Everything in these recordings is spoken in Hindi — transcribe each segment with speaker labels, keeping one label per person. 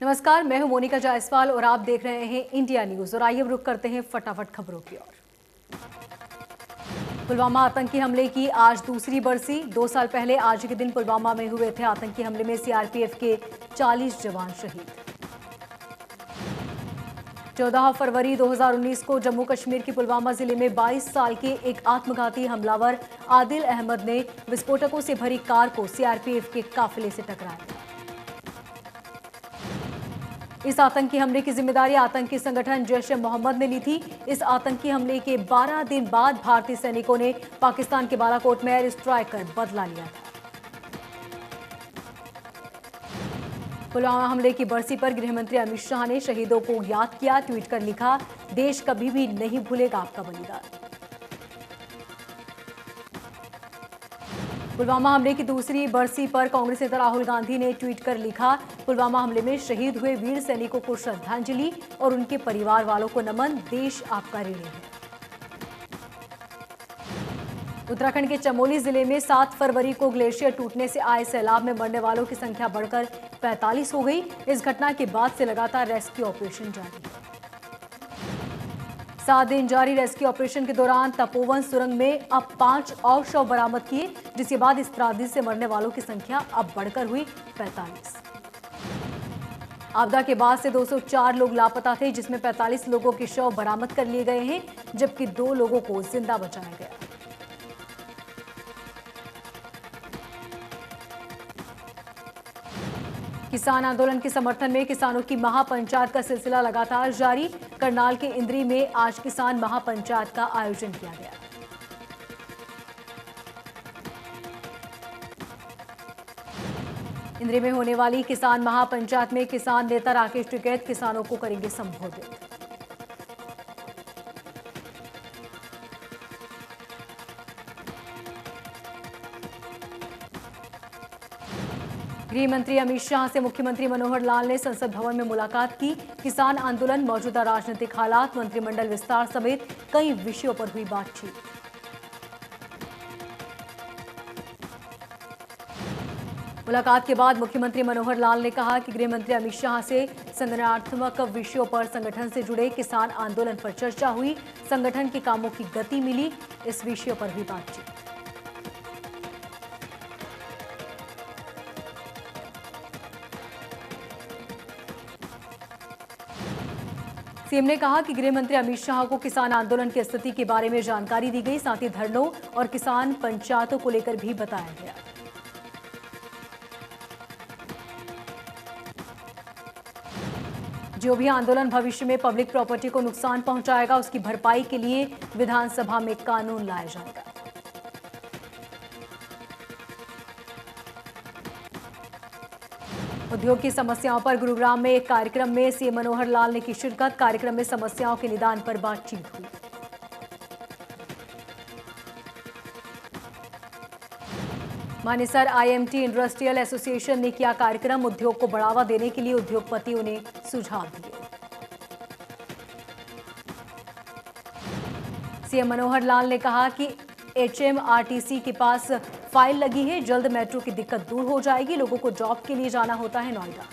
Speaker 1: नमस्कार, मैं हूं मोनिका जायसवाल और आप देख रहे हैं इंडिया न्यूज। और आइए रुक करते हैं फटाफट खबरों की ओर। पुलवामा आतंकी हमले की आज दूसरी बरसी। 2 साल पहले आज के दिन पुलवामा में हुए थे आतंकी हमले में सीआरपीएफ के 40 जवान शहीद। 14 फरवरी 2019 को जम्मू कश्मीर के पुलवामा जिले में 22 साल के एक आत्मघाती हमलावर आदिल अहमद ने विस्फोटकों से भरी कार को सीआरपीएफ के काफिले से टकराया। इस आतंकी हमले की जिम्मेदारी आतंकी संगठन जैश-ए-मोहम्मद ने ली थी। इस आतंकी हमले के 12 दिन बाद भारतीय सैनिकों ने पाकिस्तान के बालाकोट में एयर स्ट्राइक कर बदला लिया था। पुलवामा हमले की बरसी पर गृहमंत्री अमित शाह ने शहीदों को याद किया। ट्वीट कर लिखा, देश कभी भी नहीं भूलेगा आपका बलिदान। पुलवामा हमले की दूसरी बरसी पर कांग्रेस नेता राहुल गांधी ने ट्वीट कर लिखा, पुलवामा हमले में शहीद हुए वीर सैनिकों को श्रद्धांजलि और उनके परिवार वालों को नमन। देश आपका ऋणी है। उत्तराखंड के चमोली जिले में 7 फरवरी को ग्लेशियर टूटने से आए सैलाब में मरने वालों की संख्या बढ़कर 45 हो गई। इस घटना के बाद से लगातार रेस्क्यू ऑपरेशन जारी है। 7 दिन जारी रेस्क्यू ऑपरेशन के दौरान तपोवन सुरंग में अब 5 और शव बरामद किए, जिसके बाद इस त्रासदी से मरने वालों की संख्या अब बढ़कर हुई 45। आपदा के बाद से 204 लोग लापता थे, जिसमें 45 लोगों के शव बरामद कर लिए गए हैं, जबकि 2 लोगों को जिंदा बचाया गया। किसान आंदोलन के समर्थन में किसानों की महापंचायत का सिलसिला लगातार जारी। करनाल के इंद्री में आज किसान महापंचायत का आयोजन किया गया। इंद्री में होने वाली किसान महापंचायत में किसान नेता राकेश टिकैत किसानों को करेंगे संबोधित। गृह मंत्री अमित शाह से मुख्यमंत्री मनोहर लाल ने संसद भवन में मुलाकात की। किसान आंदोलन, मौजूदा राजनीतिक हालात, मंत्रिमंडल विस्तार समेत कई विषयों पर हुई बातचीत। मुलाकात के बाद मुख्यमंत्री मनोहर लाल ने कहा कि गृह मंत्री अमित शाह से संगठनात्मक विषयों पर संगठन से जुड़े किसान आंदोलन पर चर्चा हुई। संगठन के कामों की गति मिली, इस विषय पर हुई बातचीत। सीएम ने कहा कि गृह मंत्री अमित शाह को किसान आंदोलन की स्थिति के बारे में जानकारी दी गई, साथ ही धरनों और किसान पंचायतों को लेकर भी बताया गया। जो भी आंदोलन भविष्य में पब्लिक प्रॉपर्टी को नुकसान पहुंचाएगा, उसकी भरपाई के लिए विधानसभा में कानून लाया जाएगा। उद्योग की समस्याओं पर गुरुग्राम में एक कार्यक्रम में सीएम मनोहर लाल ने की शिरकत। कार्यक्रम में समस्याओं के निदान पर बातचीत हुई। मानेसर आईएमटी इंडस्ट्रियल एसोसिएशन ने किया कार्यक्रम। उद्योग को बढ़ावा देने के लिए उद्योगपतियों ने सुझाव दिए। सीएम मनोहर लाल ने कहा कि एचएमआरटीसी के पास फाइल लगी है, जल्द मेट्रो की दिक्कत दूर हो जाएगी। लोगों को जॉब के लिए जाना होता है नोएडा।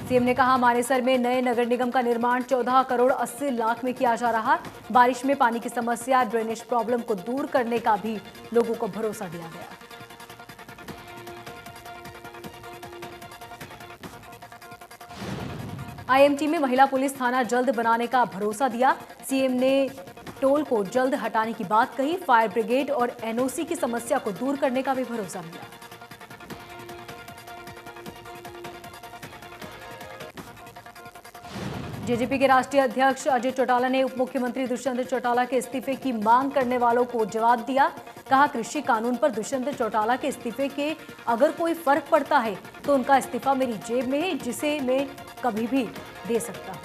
Speaker 1: सीएम ने कहा, मानेसर में नए नगर निगम का निर्माण 14 करोड़ 80 लाख में किया जा रहा। बारिश में पानी की समस्या, ड्रेनेज प्रॉब्लम को दूर करने का भी लोगों को भरोसा दिया गया। आईएमटी में महिला पुलिस थाना जल्द बनाने का भरोसा दिया। सीएम ने टोल को जल्द हटाने की बात कही। फायर ब्रिगेड और एनओसी की समस्या को दूर करने का भी भरोसा मिला। जेजेपी के राष्ट्रीय अध्यक्ष अजय चौटाला ने उप मुख्यमंत्री दुष्यंत चौटाला के इस्तीफे की मांग करने वालों को जवाब दिया। कहा, कृषि कानून पर दुष्यंत चौटाला के इस्तीफे के अगर कोई फर्क पड़ता है तो उनका इस्तीफा मेरी जेब में है, जिसे मैं कभी भी दे सकता हूं।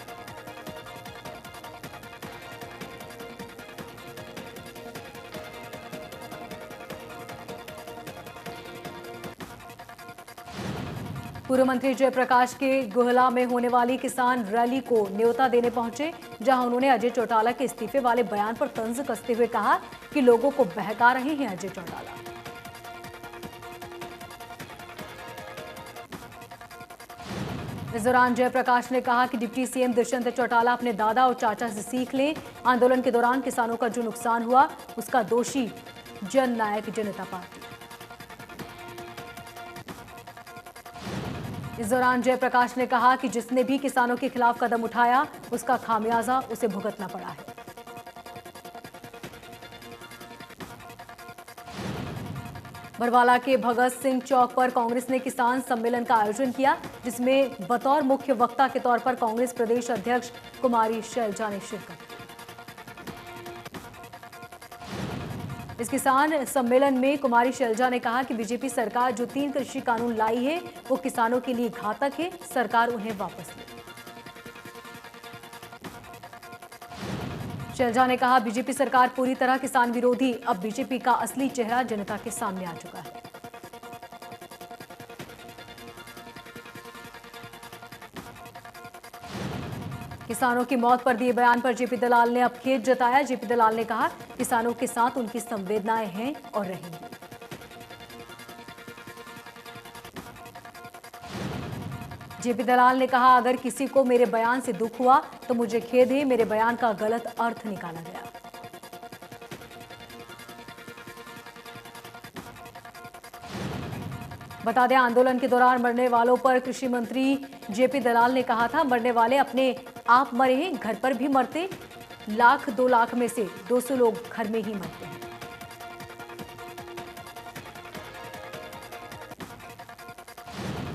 Speaker 1: पूर्व मंत्री जयप्रकाश के गुहला में होने वाली किसान रैली को न्योता देने पहुंचे, जहां उन्होंने अजय चौटाला के इस्तीफे वाले बयान पर तंज कसते हुए कहा कि लोगों को बहका रहे हैं अजय चौटाला। इस दौरान जयप्रकाश ने कहा कि डिप्टी सीएम दुष्यंत चौटाला अपने दादा और चाचा से सीख लें। आंदोलन के दौरान किसानों का जो नुकसान हुआ उसका दोषी जननायक जनता पार्टी। इस दौरान जयप्रकाश ने कहा कि जिसने भी किसानों के खिलाफ कदम उठाया उसका खामियाजा उसे भुगतना पड़ा है। बरवाला के भगत सिंह चौक पर कांग्रेस ने किसान सम्मेलन का आयोजन किया, जिसमें बतौर मुख्य वक्ता के तौर पर कांग्रेस प्रदेश अध्यक्ष कुमारी शैलजा ने शिरकत की। इस किसान सम्मेलन में कुमारी शैलजा ने कहा कि बीजेपी सरकार जो 3 कृषि कानून लाई है वो किसानों के लिए घातक है, सरकार उन्हें वापस ले। शैलजा ने कहा बीजेपी सरकार पूरी तरह किसान विरोधी, अब बीजेपी का असली चेहरा जनता के सामने आ चुका है। किसानों की मौत पर दिए बयान पर जेपी दलाल ने अब खेद जताया। जेपी दलाल ने कहा किसानों के साथ उनकी संवेदनाएं हैं और रहेंगी। जेपी दलाल ने कहा अगर किसी को मेरे बयान से दुख हुआ तो मुझे खेद है, मेरे बयान का गलत अर्थ निकाला गया। बता दें आंदोलन के दौरान मरने वालों पर कृषि मंत्री जेपी दलाल ने कहा था मरने वाले अपने आप मरे हैं, घर पर भी मरते, 1,00,000-2 लाख में से 200 लोग घर में ही मरते हैं।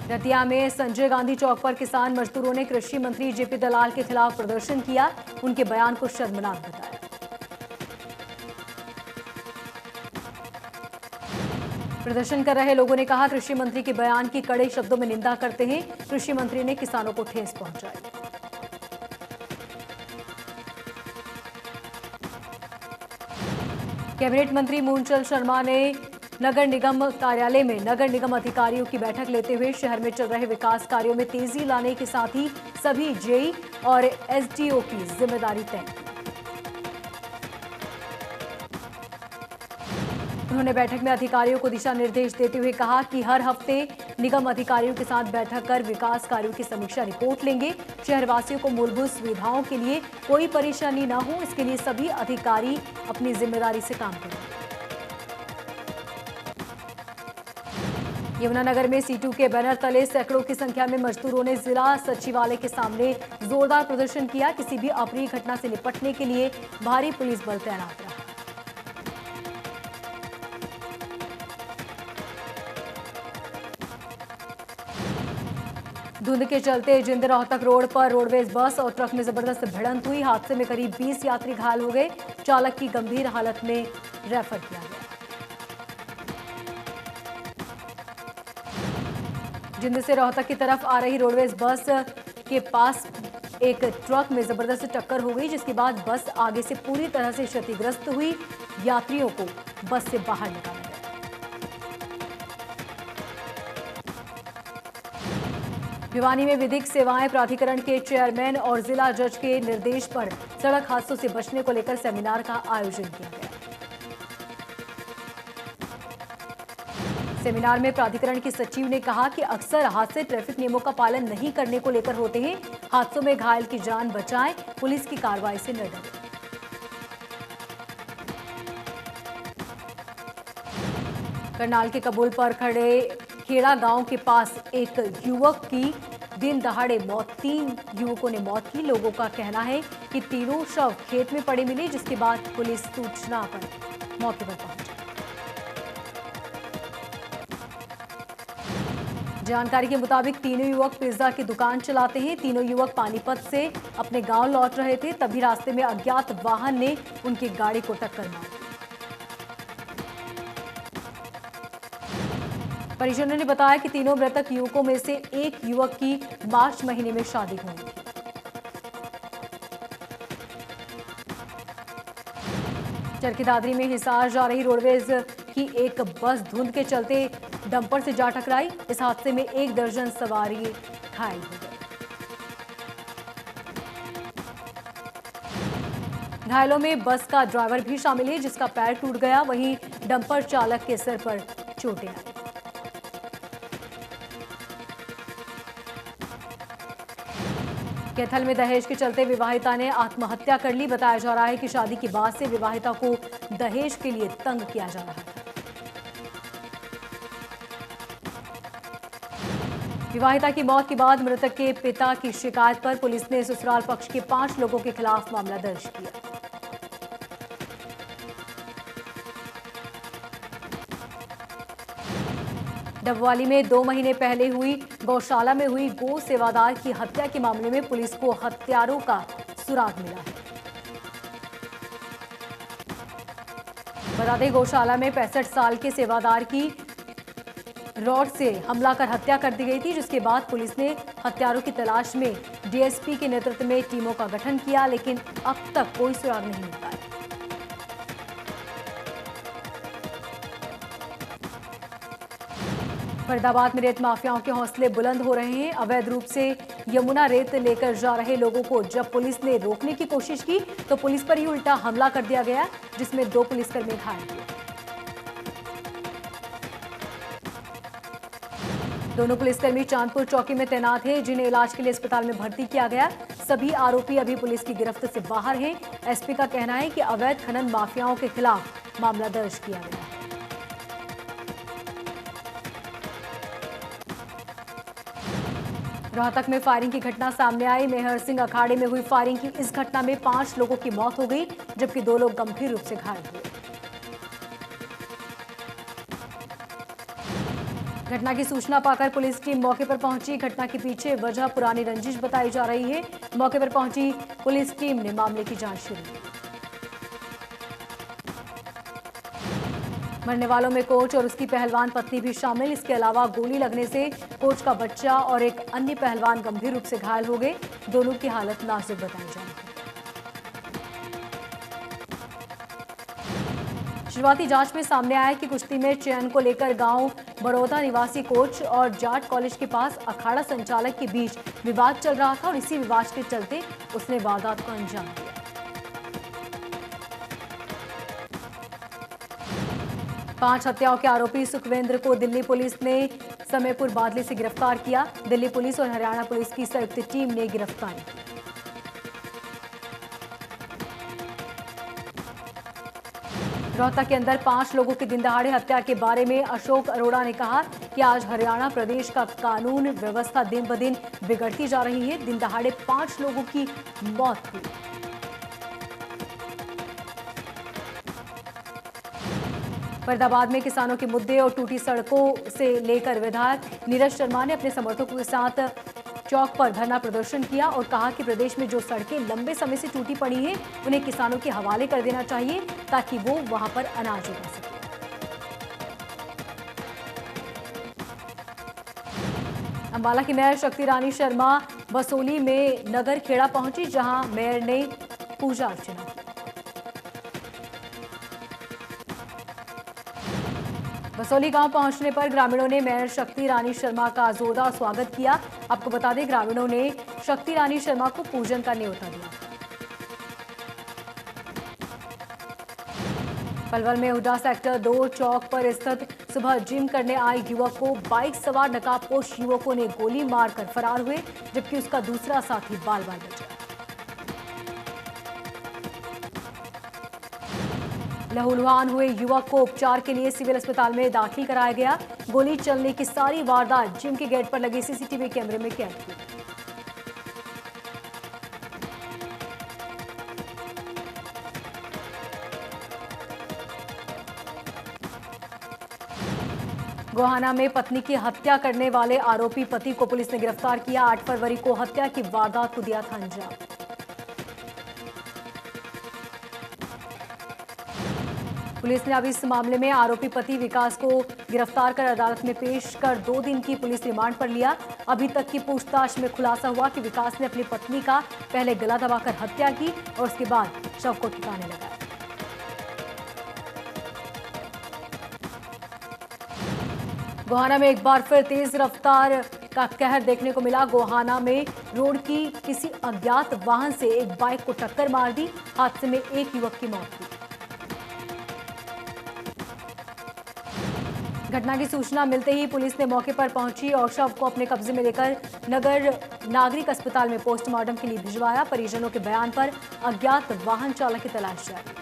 Speaker 1: दतिया में संजय गांधी चौक पर किसान मजदूरों ने कृषि मंत्री जेपी दलाल के खिलाफ प्रदर्शन किया, उनके बयान को शर्मनाक बताया। प्रदर्शन कर रहे लोगों ने कहा कृषि मंत्री के बयान की कड़े शब्दों में निंदा करते हैं, कृषि मंत्री ने किसानों को ठेस पहुंचाई। कैबिनेट मंत्री मूलचंद शर्मा ने नगर निगम कार्यालय में नगर निगम अधिकारियों की बैठक लेते हुए शहर में चल रहे विकास कार्यों में तेजी लाने के साथ ही सभी जेई और एसडीओ की जिम्मेदारी तय की। उन्होंने बैठक में अधिकारियों को दिशा निर्देश देते हुए कहा कि हर हफ्ते निगम अधिकारियों के साथ बैठक कर विकास कार्यों की समीक्षा रिपोर्ट लेंगे। शहरवासियों को मूलभूत सुविधाओं के लिए कोई परेशानी न हो, इसके लिए सभी अधिकारी अपनी जिम्मेदारी से काम करें। यमुनानगर में सीटू के बैनर तले सैकड़ों की संख्या में मजदूरों ने जिला सचिवालय के सामने जोरदार प्रदर्शन किया। किसी भी अप्रिय घटना से निपटने के लिए भारी पुलिस बल तैनात रहा। धुंध के चलते जिंद रोहतक रोड पर रोडवेज बस और ट्रक में जबरदस्त भिड़ंत हुई। हादसे में करीब 20 यात्री घायल हो गए। चालक की गंभीर हालत में रेफर किया गया। जिंद से रोहतक की तरफ आ रही रोडवेज बस के पास एक ट्रक में जबरदस्त टक्कर हो गई, जिसके बाद बस आगे से पूरी तरह से क्षतिग्रस्त हुई। यात्रियों को बस से बाहर निकाला गया। भिवानी में विधिक सेवाएं प्राधिकरण के चेयरमैन और जिला जज के निर्देश पर सड़क हादसों से बचने को लेकर सेमिनार का आयोजन किया गया। सेमिनार में प्राधिकरण के सचिव ने कहा कि अक्सर हादसे ट्रैफिक नियमों का पालन नहीं करने को लेकर होते हैं। हादसों में घायल की जान बचाएं, पुलिस की कार्रवाई से न डरें। करनाल के कबूल पर खड़े खेड़ा गांव के पास एक युवक की दिन दहाड़े मौत, 3 युवकों ने मौत की। लोगों का कहना है कि तीनों शव खेत में पड़े मिले, जिसके बाद पुलिस सूचना पर मौके पर पहुंची। जानकारी के मुताबिक तीनों युवक पिज्जा की दुकान चलाते हैं। तीनों युवक पानीपत से अपने गांव लौट रहे थे, तभी रास्ते में अज्ञात वाहन ने उनकी गाड़ी को टक्कर मार दी। परिजनों ने बताया कि तीनों मृतक युवकों में से एक युवक की मार्च महीने में शादी हुई थी। चरखी दादरी में हिसार जा रही रोडवेज की एक बस धुंध के चलते डंपर से जा टकराई। इस हादसे में 1 दर्जन सवारी घायल हो गए। घायलों में बस का ड्राइवर भी शामिल है, जिसका पैर टूट गया। वहीं डंपर चालक के सिर पर चोटें आई। कैथल में दहेज के चलते विवाहिता ने आत्महत्या कर ली। बताया जा रहा है कि शादी के बाद से विवाहिता को दहेज के लिए तंग किया जा रहा था। विवाहिता की मौत के बाद मृतक के पिता की शिकायत पर पुलिस ने ससुराल पक्ष के 5 लोगों के खिलाफ मामला दर्ज किया। डबवाली में 2 महीने पहले हुई गौशाला में हुई गौ सेवादार की हत्या के मामले में पुलिस को हत्यारों का सुराग मिला है। बता दें, गौशाला में 65 साल के सेवादार की रॉड से हमला कर हत्या कर दी गई थी, जिसके बाद पुलिस ने हत्यारों की तलाश में डीएसपी के नेतृत्व में टीमों का गठन किया, लेकिन अब तक कोई सुराग नहीं मिल पाया। फरीदाबाद में रेत माफियाओं के हौसले बुलंद हो रहे हैं। अवैध रूप से यमुना रेत लेकर जा रहे लोगों को जब पुलिस ने रोकने की कोशिश की तो पुलिस पर ही उल्टा हमला कर दिया गया, जिसमें 2 पुलिसकर्मी घायल हुए। दोनों पुलिसकर्मी चांदपुर चौकी में तैनात हैं, जिन्हें इलाज के लिए अस्पताल में भर्ती किया गया। सभी आरोपी अभी पुलिस की गिरफ्त से बाहर हैं। एसपी का कहना है कि अवैध खनन माफियाओं के खिलाफ मामला दर्ज किया गया है। रोहतक में फायरिंग की घटना सामने आई। मेहर सिंह अखाड़े में हुई फायरिंग की इस घटना में 5 लोगों की मौत हो गई, जबकि 2 लोग गंभीर रूप से घायल हुए। घटना की सूचना पाकर पुलिस टीम मौके पर पहुंची। घटना के पीछे वजह पुरानी रंजिश बताई जा रही है। मौके पर पहुंची पुलिस टीम ने मामले की जांच शुरू की। मरने वालों में कोच और उसकी पहलवान पत्नी भी शामिल। इसके अलावा गोली लगने से कोच का बच्चा और एक अन्य पहलवान गंभीर रूप से घायल हो गए। दोनों की हालत नाजुक बताई जा रही है। शुरुआती जांच में सामने आया कि कुश्ती में चयन को लेकर गांव बड़ौदा निवासी कोच और जाट कॉलेज के पास अखाड़ा संचालक के बीच विवाद चल रहा था और इसी विवाद के चलते उसने वारदात को अंजाम दिया। 5 हत्याओं के आरोपी सुखवेंद्र को दिल्ली पुलिस ने समयपुर बादली से गिरफ्तार किया। दिल्ली पुलिस और हरियाणा पुलिस की संयुक्त टीम ने गिरफ्तारी की। रोहतक के अंदर 5 लोगों की दिन दहाड़े हत्या के बारे में अशोक अरोड़ा ने कहा कि आज हरियाणा प्रदेश का कानून व्यवस्था दिन ब दिन बिगड़ती जा रही है। दिन दहाड़े 5 लोगों की मौत हुई। फरीदाबाद में किसानों के मुद्दे और टूटी सड़कों से लेकर विधायक नीरज शर्मा ने अपने समर्थकों के साथ चौक पर धरना प्रदर्शन किया और कहा कि प्रदेश में जो सड़कें लंबे समय से टूटी पड़ी हैं, उन्हें किसानों के हवाले कर देना चाहिए ताकि वो वहां पर अनाज उगा सके। अंबाला की मेयर शक्ति रानी शर्मा बसोली में नगर खेड़ा पहुंची, जहां मेयर ने पूजा अर्चना की। बसोली गांव पहुंचने पर ग्रामीणों ने मेयर शक्ति रानी शर्मा का जोरदार स्वागत किया। आपको बता दें, ग्रामीणों ने शक्ति रानी शर्मा को पूजन का न्योता दिया। पलवल में हुडा सेक्टर 2 चौक पर स्थित सुबह जिम करने आए युवक को बाइक सवार नकाबपोश युवकों ने गोली मारकर फरार हुए, जबकि उसका दूसरा साथी बाल बाल बचा। लहूलुहान हुए युवक को उपचार के लिए सिविल अस्पताल में दाखिल कराया गया। गोली चलने की सारी वारदात जिम के गेट पर लगे सीसीटीवी कैमरे में कैद हुई। गोहाना में पत्नी की हत्या करने वाले आरोपी पति को पुलिस ने गिरफ्तार किया। 8 फरवरी को हत्या की वारदात को दिया था अंजाम। पुलिस ने अब इस मामले में आरोपी पति विकास को गिरफ्तार कर अदालत में पेश कर 2 दिन की पुलिस रिमांड पर लिया। अभी तक की पूछताछ में खुलासा हुआ कि विकास ने अपनी पत्नी का पहले गला दबाकर हत्या की और उसके बाद शव को ठिकाने लगाया। गोहाना में एक बार फिर तेज रफ्तार का कहर देखने को मिला। गोहाना में रोड की किसी अज्ञात वाहन से एक बाइक को टक्कर मार दी। हादसे में एक युवक की मौत हुई। घटना की सूचना मिलते ही पुलिस ने मौके पर पहुंची और शव को अपने कब्जे में लेकर नगर नागरिक अस्पताल में पोस्टमार्टम के लिए भिजवाया। परिजनों के बयान पर अज्ञात वाहन चालक की तलाश जारी।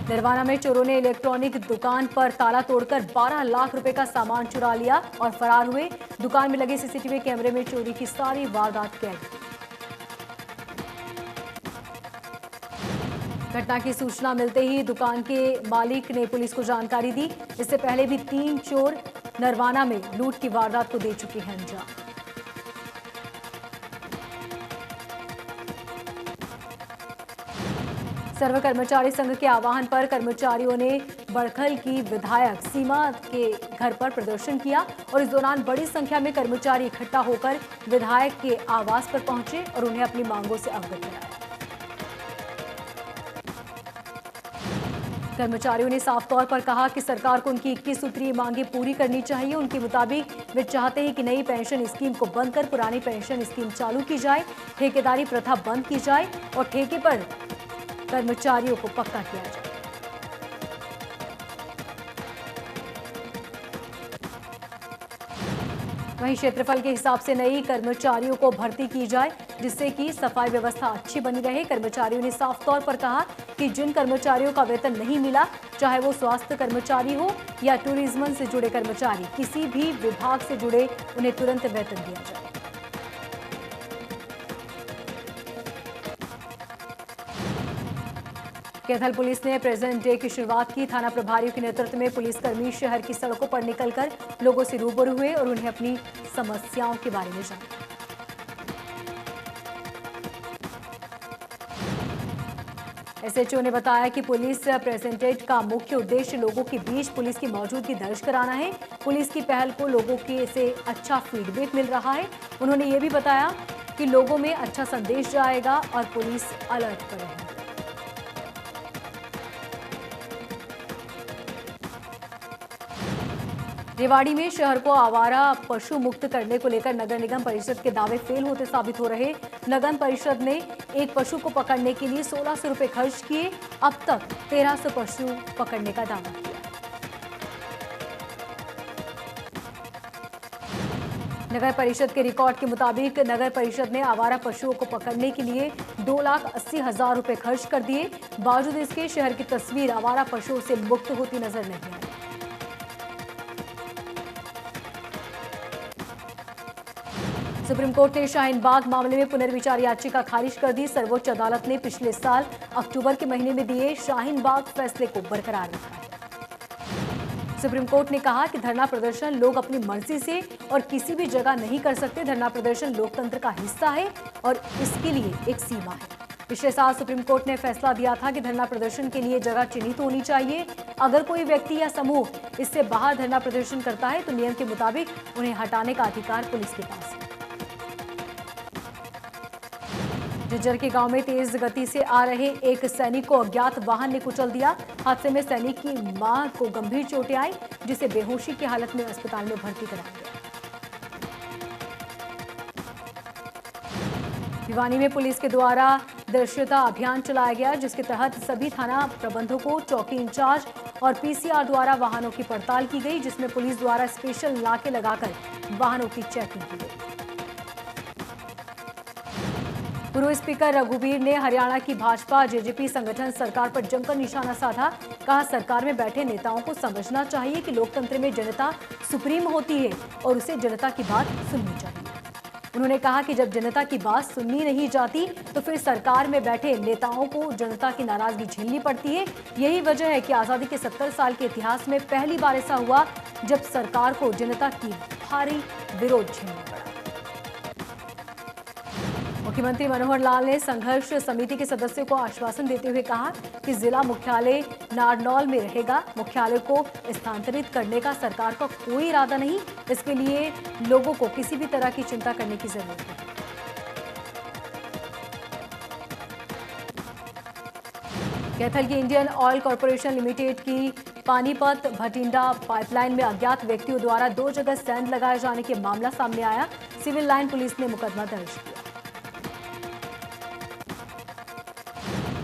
Speaker 1: नरवाना में चोरों ने इलेक्ट्रॉनिक दुकान पर ताला तोड़कर 12 लाख रुपए का सामान चुरा लिया और फरार हुए। दुकान में लगे सीसीटीवी कैमरे में चोरी की सारी वारदात कैद। घटना की सूचना मिलते ही दुकान के मालिक ने पुलिस को जानकारी दी। इससे पहले भी 3 चोर नरवाना में लूट की वारदात को दे चुके हैं अंजाम। सर्व कर्मचारी संघ के आह्वान पर कर्मचारियों ने बड़खल की विधायक सीमा के घर पर प्रदर्शन किया और इस दौरान बड़ी संख्या में कर्मचारी इकट्ठा होकर विधायक के आवास पर पहुंचे और उन्हें अपनी मांगों से अवगत कराया। कर्मचारियों ने साफ तौर पर कहा कि सरकार को उनकी 21 सूत्रीय मांगें पूरी करनी चाहिए। उनके मुताबिक वे चाहते हैं कि नई पेंशन स्कीम को बंद कर पुरानी पेंशन स्कीम चालू की जाए, ठेकेदारी प्रथा बंद की जाए और ठेके पर कर्मचारियों को पक्का किया जाए। वहीं क्षेत्रफल के हिसाब से नई कर्मचारियों को भर्ती की जाए जिससे कि सफाई व्यवस्था अच्छी बनी रहे। कर्मचारियों ने साफ तौर पर कहा कि जिन कर्मचारियों का वेतन नहीं मिला, चाहे वो स्वास्थ्य कर्मचारी हो या टूरिज्म से जुड़े कर्मचारी, किसी भी विभाग से जुड़े, उन्हें तुरंत वेतन दिया जाए। कैथल पुलिस ने प्रेजेंट डे की शुरुआत की। थाना प्रभारियों के नेतृत्व में पुलिसकर्मी शहर की सड़कों पर निकलकर लोगों से रूबरू हुए और उन्हें अपनी समस्याओं के बारे में जाना। एसएचओ ने बताया कि पुलिस प्रेजेंटेट का मुख्य उद्देश्य लोगों के बीच पुलिस की मौजूदगी दर्ज कराना है। पुलिस की पहल को लोगों के से अच्छा फीडबैक मिल रहा है। उन्होंने ये भी बताया कि लोगों में अच्छा संदेश जाएगा और पुलिस अलर्ट पर रहेगी। रेवाड़ी में शहर को आवारा पशु मुक्त करने को लेकर नगर निगम परिषद के दावे फेल होते साबित हो रहे। नगर परिषद ने एक पशु को पकड़ने के लिए 1600 रुपए खर्च किए। अब तक 1300 पशु पकड़ने का दावा किया। नगर परिषद के रिकॉर्ड के मुताबिक नगर परिषद ने आवारा पशुओं को पकड़ने के लिए 2,80,000 रुपए खर्च कर दिए। बावजूद इसके शहर की तस्वीर आवारा पशुओं से मुक्त होती नजर नहीं आई। सुप्रीम कोर्ट ने शाहीन बाग मामले में पुनर्विचार याचिका खारिज कर दी। सर्वोच्च अदालत ने पिछले साल अक्टूबर के महीने में दिए शाहीन बाग फैसले को बरकरार रखा है। सुप्रीम कोर्ट ने कहा कि धरना प्रदर्शन लोग अपनी मर्जी से और किसी भी जगह नहीं कर सकते। धरना प्रदर्शन लोकतंत्र का हिस्सा है और इसके लिए एक सीमा है। पिछले साल सुप्रीम कोर्ट ने फैसला दिया था कि धरना प्रदर्शन के लिए जगह चिन्हित होनी चाहिए। अगर कोई व्यक्ति या समूह इससे बाहर धरना प्रदर्शन करता है तो नियम के मुताबिक उन्हें हटाने का अधिकार पुलिस के पास है। झज्जर के गांव में तेज गति से आ रहे एक सैनिक को अज्ञात वाहन ने कुचल दिया। हादसे में सैनिक की मां को गंभीर चोटें आई, जिसे बेहोशी की हालत में अस्पताल में भर्ती कराया गया। भिवानी में पुलिस के द्वारा दृश्यता अभियान चलाया गया, जिसके तहत सभी थाना प्रबंधकों, चौकी इंचार्ज और पीसीआर द्वारा वाहनों की पड़ताल की गई, जिसमें पुलिस द्वारा स्पेशल नाके लगाकर वाहनों की चेकिंग की गई। पूर्व स्पीकर रघुवीर ने हरियाणा की भाजपा जेजेपी संगठन सरकार पर जमकर निशाना साधा। कहा, सरकार में बैठे नेताओं को समझना चाहिए कि लोकतंत्र में जनता सुप्रीम होती है और उसे जनता की बात सुननी चाहिए। उन्होंने कहा कि जब जनता की बात सुननी नहीं जाती तो फिर सरकार में बैठे नेताओं को जनता की नाराजगी झेलनी पड़ती है। यही वजह है कि आजादी के 70 साल के इतिहास में पहली बार ऐसा हुआ जब सरकार को जनता की भारी विरोध झेलना पड़ा। मुख्यमंत्री मनोहर लाल ने संघर्ष समिति के सदस्यों को आश्वासन देते हुए कहा कि जिला मुख्यालय नारनौल में रहेगा। मुख्यालय को स्थानांतरित करने का सरकार का कोई इरादा नहीं। इसके लिए लोगों को किसी भी तरह की चिंता करने की जरूरत नहीं। कैथल की इंडियन ऑयल कॉर्पोरेशन लिमिटेड की पानीपत भटिंडा पाइपलाइन में अज्ञात व्यक्तियों द्वारा 2 जगह स्टैंड लगाए जाने के मामला सामने आया। सिविल लाइन पुलिस ने मुकदमा दर्ज किया।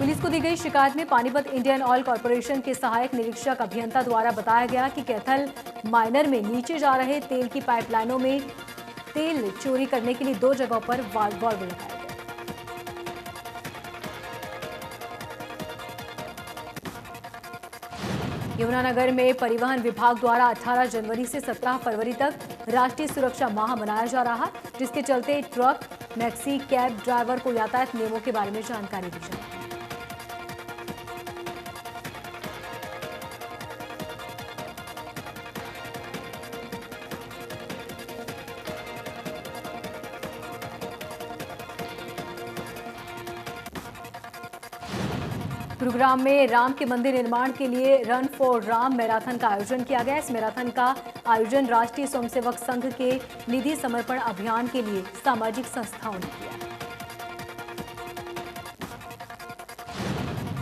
Speaker 1: पुलिस को दी गई शिकायत में पानीपत इंडियन ऑयल कॉर्पोरेशन के सहायक निरीक्षक अभियंता द्वारा बताया गया कि कैथल माइनर में नीचे जा रहे तेल की पाइपलाइनों में तेल चोरी करने के लिए 2 जगहों पर वाल्व लगाए गए। यमुनानगर में परिवहन विभाग द्वारा 18 जनवरी से 17 फरवरी तक राष्ट्रीय सुरक्षा माह मनाया जा रहा, जिसके चलते ट्रक, मैक्सी, कैब ड्राइवर को यातायात नियमों के बारे में जानकारी दी जाए। गुरुग्राम में राम के मंदिर निर्माण के लिए रन फॉर राम मैराथन का आयोजन किया गया। इस मैराथन का आयोजन राष्ट्रीय स्वयंसेवक संघ के निधि समर्पण अभियान के लिए सामाजिक संस्थाओं ने किया।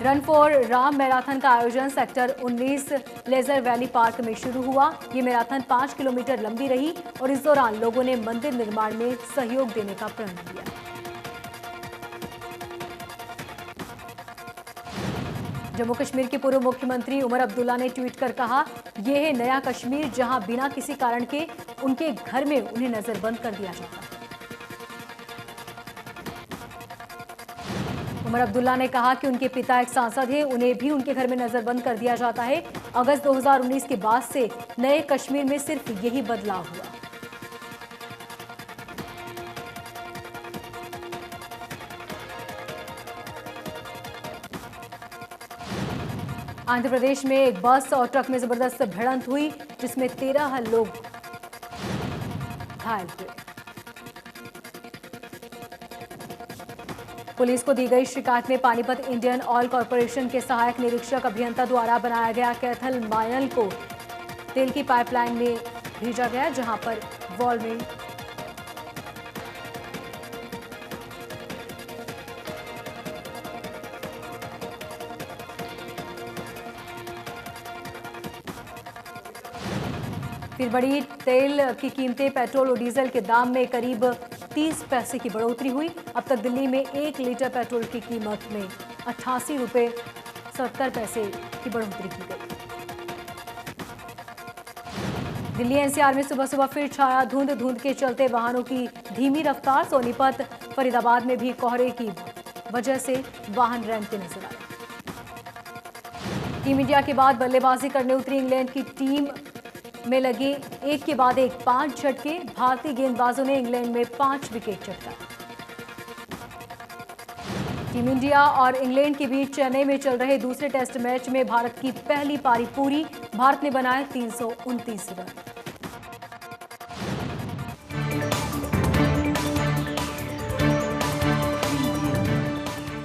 Speaker 1: रन फॉर राम मैराथन का आयोजन सेक्टर 19 लेजर वैली पार्क में शुरू हुआ। ये मैराथन 5 किलोमीटर लंबी रही और इस दौरान लोगों ने मंदिर निर्माण में सहयोग देने का प्रण किया। जम्मू कश्मीर के पूर्व मुख्यमंत्री उमर अब्दुल्ला ने ट्वीट कर कहा, यह है नया कश्मीर जहां बिना किसी कारण के उनके घर में उन्हें नजरबंद कर दिया जाता है। उमर अब्दुल्ला ने कहा कि उनके पिता एक सांसद हैं, उन्हें भी उनके घर में नजरबंद कर दिया जाता है। अगस्त 2019 के बाद से नए कश्मीर में सिर्फ यही बदलाव हुआ। आंध्र प्रदेश में एक बस और ट्रक में जबरदस्त भिड़ंत हुई, जिसमें 13 लोग घायल हुए। पुलिस को दी गई शिकायत में पानीपत इंडियन ऑयल कॉर्पोरेशन के सहायक निरीक्षक अभियंता द्वारा बनाया गया कैथल माइनर को तेल की पाइपलाइन में भेजा गया, जहां पर वॉल्व में फिर बढ़ी तेल की कीमतें। पेट्रोल और डीजल के दाम में करीब 30 पैसे की बढ़ोतरी हुई। अब तक दिल्ली में 1 लीटर पेट्रोल की कीमत में 88 रुपये 70 पैसे की बढ़ोतरी की गई। दिल्ली एनसीआर में सुबह सुबह फिर छाया धुंध। धुंध के चलते वाहनों की धीमी रफ्तार। सोनीपत, फरीदाबाद में भी कोहरे की वजह से वाहन रेंगते नजर आए। टीम इंडिया के बाद बल्लेबाजी करने उतरी इंग्लैंड की टीम में लगे एक के बाद एक 5 झटके। भारतीय गेंदबाजों ने इंग्लैंड में 5 विकेट चटका। टीम इंडिया और इंग्लैंड के बीच चेन्नई में चल रहे दूसरे टेस्ट मैच में भारत की पहली पारी पूरी। भारत ने बनाए 329 रन।